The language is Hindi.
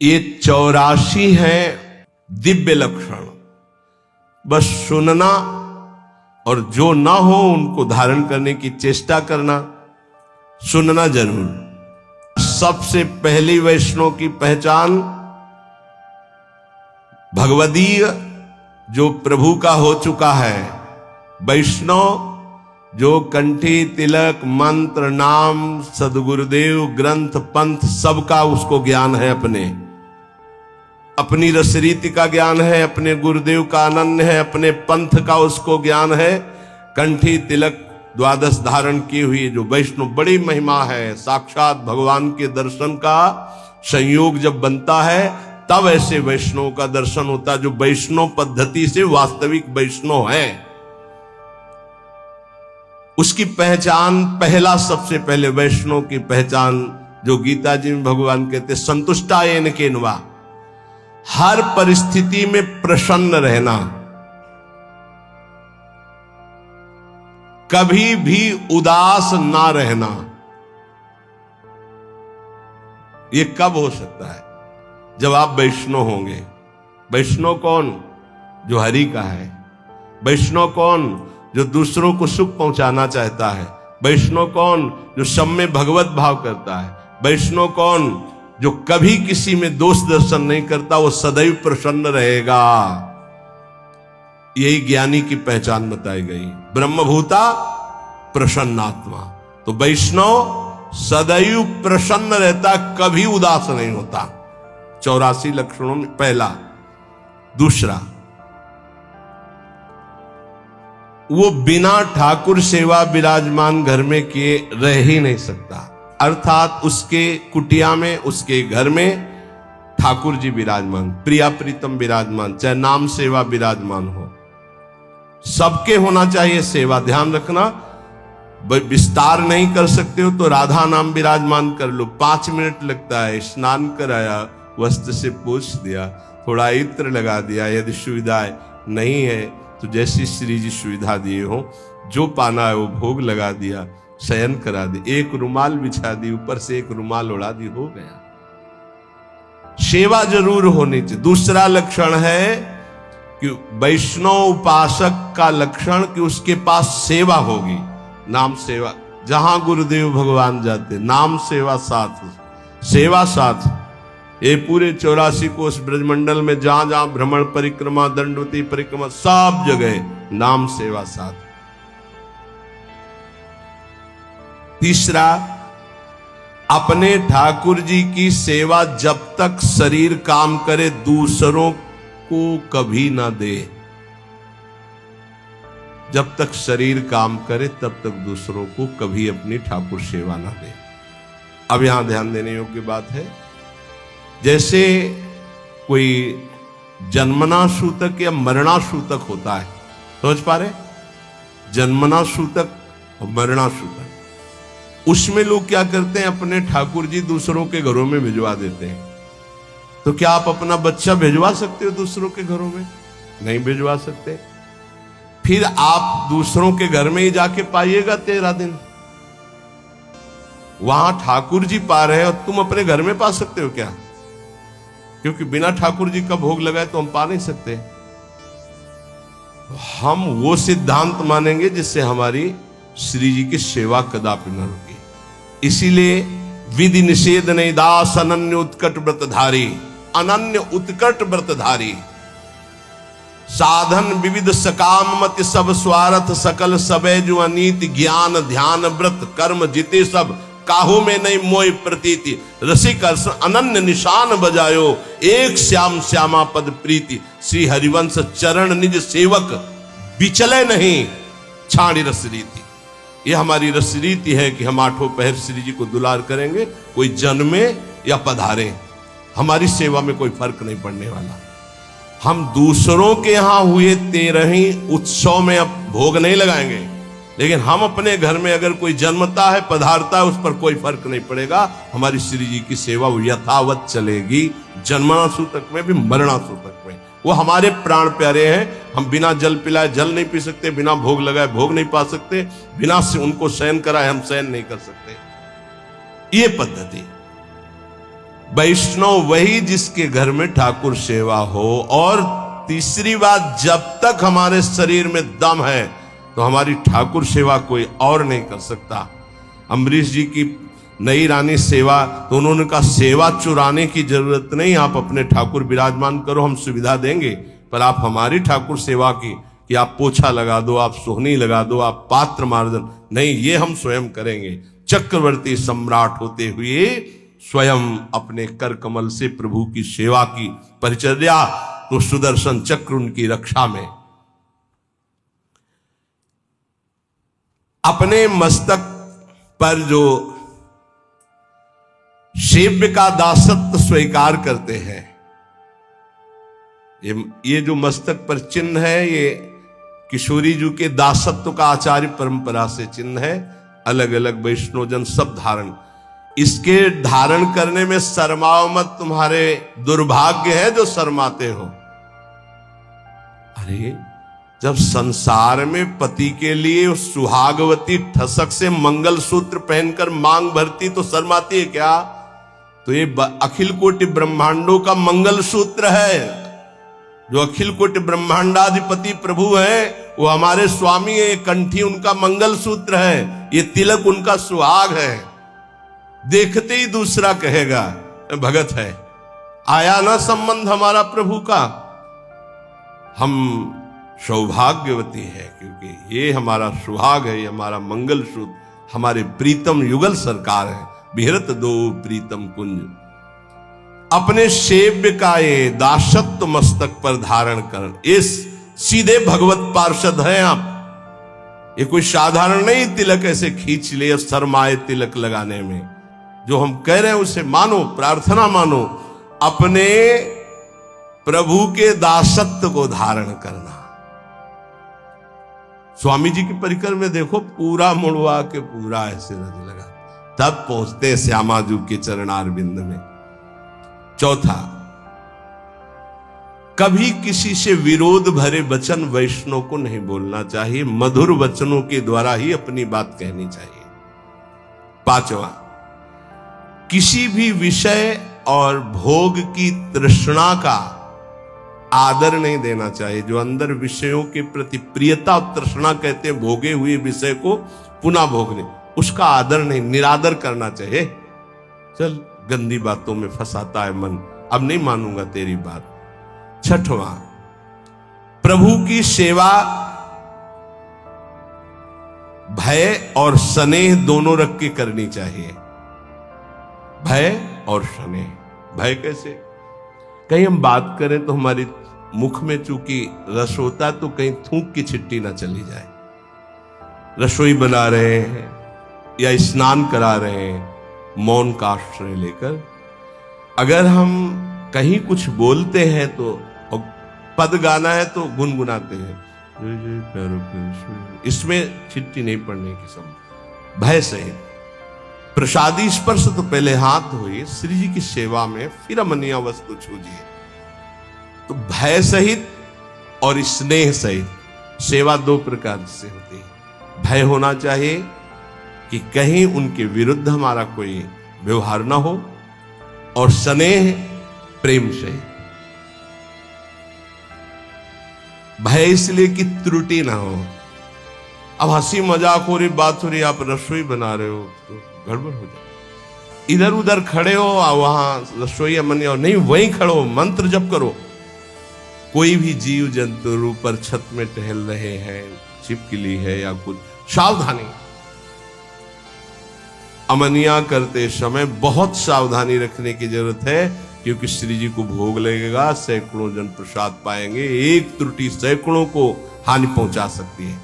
ये 84 है दिव्य लक्षण। बस सुनना और जो ना हो उनको धारण करने की चेष्टा करना, सुनना जरूर। सबसे पहली वैष्णव की पहचान भगवदीय जो प्रभु का हो चुका है, वैष्णव जो कंठी तिलक मंत्र नाम सदगुरुदेव ग्रंथ पंथ सबका उसको ज्ञान है, अपनी रसरीति का ज्ञान है, अपने गुरुदेव का अनन्य है, अपने पंथ का उसको ज्ञान है। कंठी तिलक द्वादश धारण की हुई जो वैष्णव, बड़ी महिमा है। साक्षात भगवान के दर्शन का संयोग जब बनता है तब ऐसे वैष्णव का दर्शन होता है जो वैष्णव पद्धति से वास्तविक वैष्णव है। उसकी पहचान पहला, सबसे पहले वैष्णव की पहचान जो गीता जी में भगवान कहते संतुष्टा येन केनवा, हर परिस्थिति में प्रसन्न रहना, कभी भी उदास ना रहना। यह कब हो सकता है? जब आप वैष्णव होंगे। वैष्णव कौन? जो हरि का है। वैष्णव कौन? जो दूसरों को सुख पहुंचाना चाहता है। वैष्णव कौन? जो सब में भगवत भाव करता है। वैष्णव कौन? जो कभी किसी में दोष दर्शन नहीं करता, वो सदैव प्रसन्न रहेगा। यही ज्ञानी की पहचान बताई गई, ब्रह्मभूता प्रसन्नात्मा। तो वैष्णव सदैव प्रसन्न रहता, कभी उदास नहीं होता। 84 लक्षणों में पहला। दूसरा, वो बिना ठाकुर सेवा विराजमान घर में किए रह ही नहीं सकता। अर्थात उसके कुटिया में, उसके घर में ठाकुर जी विराजमान, प्रिया प्रीतम विराजमान, चाहे नाम सेवा विराजमान हो। सबके होना चाहिए सेवा। ध्यान रखना, विस्तार नहीं कर सकते हो तो राधा नाम विराजमान कर लो। 5 मिनट लगता है। स्नान कराया, वस्त्र से पोंछ दिया, थोड़ा इत्र लगा दिया। यदि सुविधा नहीं है तो जैसी श्री जी सुविधा दिए हो, जो पाना है वो भोग लगा दिया, शयन करा दी, एक रुमाल बिछा दी, ऊपर से एक रुमाल उड़ा दी, हो गया। सेवा जरूर होनी चाहिए। दूसरा लक्षण है कि वैष्णव उपासक का लक्षण कि उसके पास सेवा होगी। नाम सेवा, जहां गुरुदेव भगवान जाते नाम सेवा साथ, सेवा साथ। ये पूरे 84 कोष ब्रजमंडल में जहां जहां भ्रमण परिक्रमा, दंडवती परिक्रमा, सब जगह नाम सेवा साथ। तीसरा, अपने ठाकुर जी की सेवा जब तक शरीर काम करे दूसरों को कभी ना दे। जब तक शरीर काम करे तब तक दूसरों को कभी अपनी ठाकुर सेवा ना दे। अब यहां ध्यान देने योग्य बात है, जैसे कोई जन्मना सूतक या मरणा सूतक होता है, समझ पा रहे? जन्मना सूतक और मरणा सूतक, उसमें लोग क्या करते हैं, अपने ठाकुर जी दूसरों के घरों में भिजवा देते हैं। तो क्या आप अपना बच्चा भिजवा सकते हो दूसरों के घरों में? नहीं भिजवा सकते। फिर आप दूसरों के घर में ही जाके पाइएगा 13 दिन। वहां ठाकुर जी पा रहे हैं और तुम अपने घर में पा सकते हो क्या? क्योंकि बिना ठाकुर जी का भोग लगाए तो हम पा नहीं सकते। हम वो सिद्धांत मानेंगे जिससे हमारी श्री जी की सेवा कदापि न रुके। इसीलिए विधि निषेध नहीं दास अनन्य उत्कट व्रतधारी, अनन्य उत्कट व्रतधारी। साधन विविध सकाम मति सब स्वार्थ, सकल सबे जो अनीति, ज्ञान ध्यान व्रत कर्म जिते सब, काहू में नहीं मोय प्रतीति, रसिक अनन्य निशान बजायो, एक श्याम श्यामा पद प्रीति, श्री हरिवंश चरण निज सेवक, बिचले नहीं छाड़ी रस रीति। ये हमारी रस रीति है कि हम 8 पहर श्री जी को दुलार करेंगे, कोई जन्मे या पधारे, हमारी सेवा में कोई फर्क नहीं पड़ने वाला। हम दूसरों के यहां हुए 13 उत्सव में अब भोग नहीं लगाएंगे, लेकिन हम अपने घर में अगर कोई जन्मता है, पधारता है, उस पर कोई फर्क नहीं पड़ेगा। हमारी श्री जी की सेवा वो यथावत चलेगी, जन्मना सूतक में भी मरणा सूतक में। वो हमारे प्राण प्यारे हैं। हम बिना जल पिलाए जल नहीं पी सकते, बिना भोग लगाए भोग नहीं पा सकते, बिना से उनको शयन कराए हम शयन नहीं कर सकते। ये पद्धति। वैष्णव वही जिसके घर में ठाकुर सेवा हो। और तीसरी बात, जब तक हमारे शरीर में दम है तो हमारी ठाकुर सेवा कोई और नहीं कर सकता। अम्बरीश जी की नई रानी सेवा, तो उन्होंने कहा सेवा चुराने की जरूरत नहीं, आप अपने ठाकुर विराजमान करो, हम सुविधा देंगे, पर आप हमारी ठाकुर सेवा की कि आप पोछा लगा दो, आप सोहनी लगा दो, आप पात्र मार्जन नहीं, ये हम स्वयं करेंगे। चक्रवर्ती सम्राट होते हुए स्वयं अपने कर कमल से प्रभु की सेवा की परिचर्या, तो सुदर्शन चक्र उनकी रक्षा में। अपने मस्तक पर जो सेव्य का दासत्व स्वीकार करते हैं, ये जो मस्तक पर चिन्ह है, ये किशोरी जी के दासत्व का आचार्य परंपरा से चिन्ह है। अलग अलग वैष्णवजन सब धारण, इसके धारण करने में शर्माओ मत, तुम्हारे दुर्भाग्य है जो शर्माते हो। अरे जब संसार में पति के लिए सुहागवती ठसक से मंगलसूत्र पहनकर मांग भरती तो शर्माती है क्या? तो ये अखिल कोटि ब्रह्मांडों का मंगलसूत्र है। जो अखिल कोटि ब्रह्मांडाधिपति प्रभु है वो हमारे स्वामी है। ये कंठी उनका मंगलसूत्र है, ये तिलक उनका सुहाग है। देखते ही दूसरा कहेगा भगत है। आया ना संबंध हमारा प्रभु का, हम सौभाग्यवती है क्योंकि ये हमारा सुहाग है, ये हमारा मंगलसूत्र, हमारे प्रीतम युगल सरकार है। बिहरत दो प्रीतम कुंज, अपने सेव्य का ये दासत्व मस्तक पर धारण कर, इस सीधे भगवत पार्षद हैं आप। ये कोई साधारण नहीं तिलक ऐसे खींच ले, शर्माए तिलक लगाने में। जो हम कह रहे हैं उसे मानो, प्रार्थना मानो, अपने प्रभु के दासत्व को धारण करना। स्वामी जी की परिकर में देखो, पूरा मुड़वा के पूरा ऐसे रज लगा, तब पहुंचते श्यामाजू के चरणारविंद में। चौथा, कभी किसी से विरोध भरे वचन वैष्णव को नहीं बोलना चाहिए, मधुर वचनों के द्वारा ही अपनी बात कहनी चाहिए। पांचवा, किसी भी विषय और भोग की तृष्णा का आदर नहीं देना चाहिए। जो अंदर विषयों के प्रति प्रियता और तृष्णा कहते हैं, भोगे हुए विषय को पुनः भोगने, उसका आदर नहीं, निरादर करना चाहिए। चल गंदी बातों में फंसाता है मन, अब नहीं मानूंगा तेरी बात। छठवां, प्रभु की सेवा भय और स्नेह दोनों रख के करनी चाहिए। भय और स्नेह। भय कैसे? कहीं हम बात करें तो हमारी मुख में चूंकि रस होता तो कहीं थूक की छिट्टी ना चली जाए। रसोई बना रहे हैं या स्नान करा रहे हैं, मौन का आश्रय लेकर अगर हम कहीं कुछ बोलते हैं तो, पद गाना है तो गुनगुनाते हैं, इसमें छिट्टी नहीं पड़ने की संभावना। भय सहित प्रसादी स्पर्श तो पहले हाथ धोइए श्री जी की सेवा में, फिर अमनिया वस्तु छूजिए। तो भय सहित और स्नेह सहित सेवा दो प्रकार से होती है। भय होना चाहिए कि कहीं उनके विरुद्ध हमारा कोई व्यवहार ना हो, और स्नेह प्रेम से। भय इसलिए कि त्रुटि ना हो। अब हंसी मजाक हो रही, बात हो रही, आप रसोई बना रहे हो तो गड़बड़ हो जाए। इधर उधर खड़े हो, वहां रसोई अमनिया नहीं, वहीं खड़ो, मंत्र जप करो। कोई भी जीव जंतु ऊपर छत में टहल रहे हैं, छिपकली है या कुछ, सावधानी। अमनिया करते समय बहुत सावधानी रखने की जरूरत है, क्योंकि श्री जी को भोग लगेगा, सैकड़ों जन प्रसाद पाएंगे। एक त्रुटि सैकड़ों को हानि पहुंचा सकती है।